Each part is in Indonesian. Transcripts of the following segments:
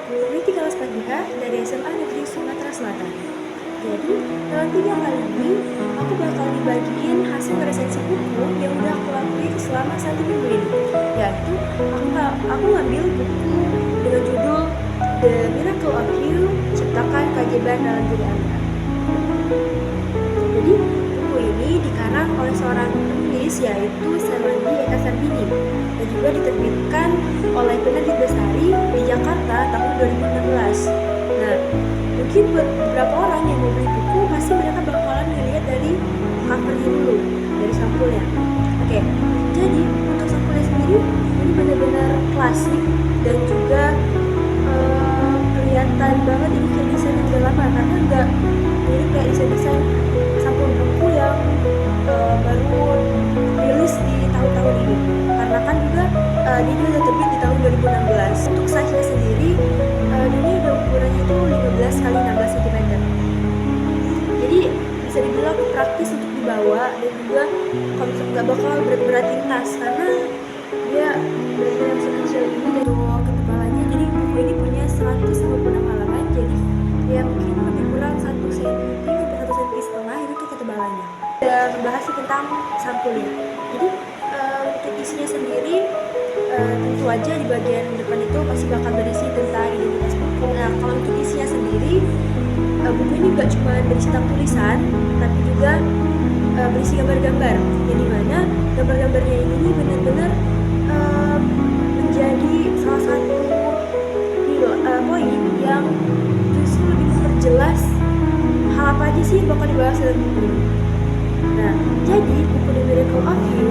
aku Riti Kalaspadika dari SMA Negeri Sumatera Selatan. Jadi, dalam 3 kali ini, aku bakal dibagiin hasil resensi buku yang udah aku lakuin selama 1 minggu ini. Yaitu, aku ngambil buku dengan judul The Miracle of You, Ciptakan Keajaiban dalam Diri Anda. Jadi, buku ini dikarang oleh seorang penulis yaitu Serwandi Eka Sarbini dan juga diterbitkan oleh Penerbit Bestari di Jakarta tahun 2016. Nah, mungkin buat beberapa orang yang mau beli buku, pasti mereka bakalan ngeliat dari covernya dulu, dari sampulnya. Oke, jadi untuk sampulnya sendiri ini benar-benar klasik dan juga kelihatan banget ini kayak desain yang udah lama, karena nggak mirip kayak desain-desain sampul buku yang baru rilis di tahun-tahun ini, karena kan juga dia udah terbit di tahun 2016. Untuk size-nya sendiri ini ada ukurannya itu 15 x 16 cm. Jadi bisa dibilang praktis untuk dibawa, dan juga kalau misalnya nggak bakal berat-beratin tas, karena dia benar-benar yang sekecil ini. Dan untuk ketebalannya, jadi buku ini punya 156 halaman, jadi ya mungkin lebih kurang 1 cm sampai 1,5 cm itu ketebalannya. Udah membahas tentang sampulnya. Jadi untuk isinya sendiri tentu aja di bagian depan itu pasti bakal berisi tentang identitas buku. Nah, kalau untuk isinya sendiri, buku ini gak cuma berisi tentang tulisan, tapi juga berisi gambar-gambar, yang dimana gambar-gambarnya ini benar-benar menjadi salah satu poin yang justru lebih memperjelas hal apa aja sih yang bakal dibahas dalam buku ini. Nah, jadi buku The Miracle of You,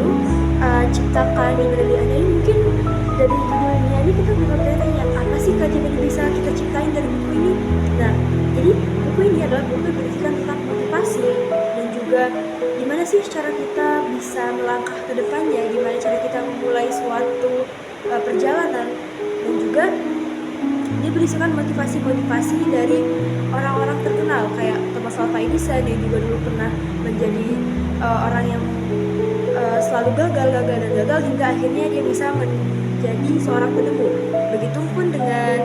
Ciptakan Keajaiban Diri Anda, ini mungkin dari judulnya ini kita bakal tanya apa sih keajaiban yang bisa kita ciptain dari buku ini. Nah, jadi buku ini adalah buku yang berisikan tentang motivasi dan juga gimana sih cara kita bisa melangkah ke depannya, gimana cara kita memulai suatu perjalanan, dan juga dia berisikan motivasi-motivasi dari orang-orang terkenal kayak Thomas Alva Edison yang juga dulu pernah menjadi orang yang selalu gagal hingga akhirnya dia bisa menjadi seorang penemu. Begitupun dengan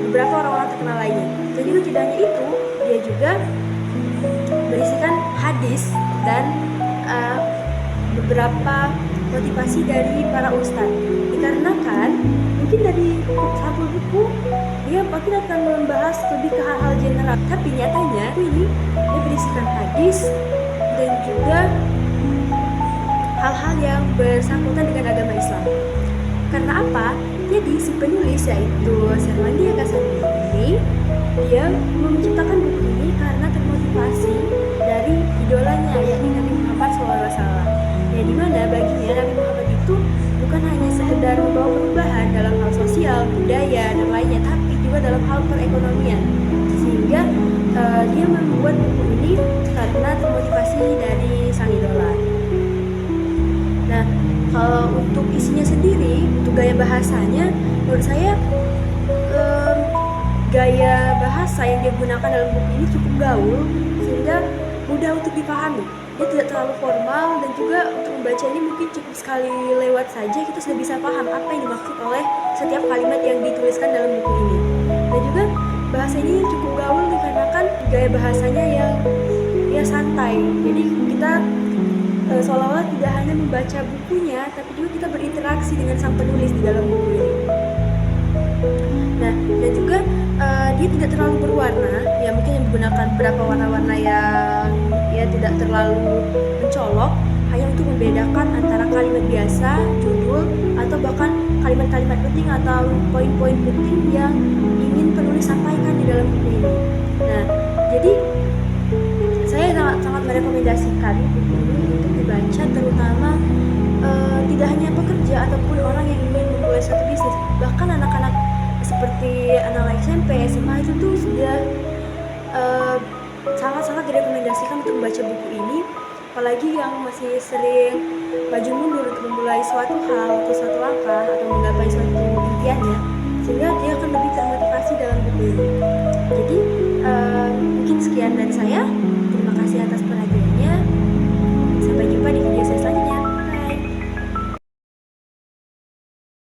beberapa orang-orang terkenal lainnya. Dan juga tidak hanya itu, dia juga berisikan hadis dan beberapa motivasi dari para ustadz. Dikarenakan mungkin dari sampul buku dia mungkin akan membahas lebih ke hal-hal general, tapi nyatanya ini dia berisikan hadis dan juga hal-hal yang bersangkutan dengan agama Islam. Karena apa? Jadi si penulis yaitu Serwandi Eka Sarbini, dia menciptakan buku ini karena termotivasi dari idolanya yakni Nabi Muhammad SAW. Ya, dimana baginya Nabi Muhammad itu bukan hanya sekedar membawa perubahan dalam hal sosial, budaya, dan lainnya, tapi juga dalam hal perekonomian. Sehingga dia membuat buku ini karena termotivasi dari sang idola. Nah, kalau untuk isinya sendiri, untuk gaya bahasanya, menurut saya gaya bahasa yang dia gunakan dalam buku ini cukup gaul sehingga mudah untuk dipahami. Dia tidak terlalu formal, dan juga untuk membaca ini mungkin cukup sekali lewat saja kita sudah bisa paham apa yang dimaksud oleh setiap kalimat yang dituliskan dalam buku ini. Dan juga bahasa ini cukup gaul dikarenakan gaya bahasanya yang santai. Jadi kita seolah-olah tidak hanya membaca bukunya, tapi juga kita berinteraksi dengan sang penulis di dalam buku ini. Nah, dan juga dia tidak terlalu berwarna, ya mungkin yang menggunakan beberapa warna-warna yang ya tidak terlalu mencolok, hanya untuk membedakan antara kalimat biasa, judul, atau bahkan kalimat-kalimat penting atau poin-poin penting yang ingin penulis sampaikan di dalam buku ini. Nah, jadi saya sangat merekomendasikan buku ini untuk dibaca, terutama tidak hanya pekerja ataupun orang yang ingin memulai suatu bisnis, bahkan anak-anak seperti anak SMP, SMA itu tuh sudah sangat-sangat direkomendasikan untuk membaca buku ini, apalagi yang masih sering maju mundur untuk memulai suatu hal atau suatu langkah atau menggapai suatu impiannya, sehingga dia akan lebih termotivasi dalam buku ini. Jadi mungkin sekian dari saya. Terima kasih atas perhatiannya.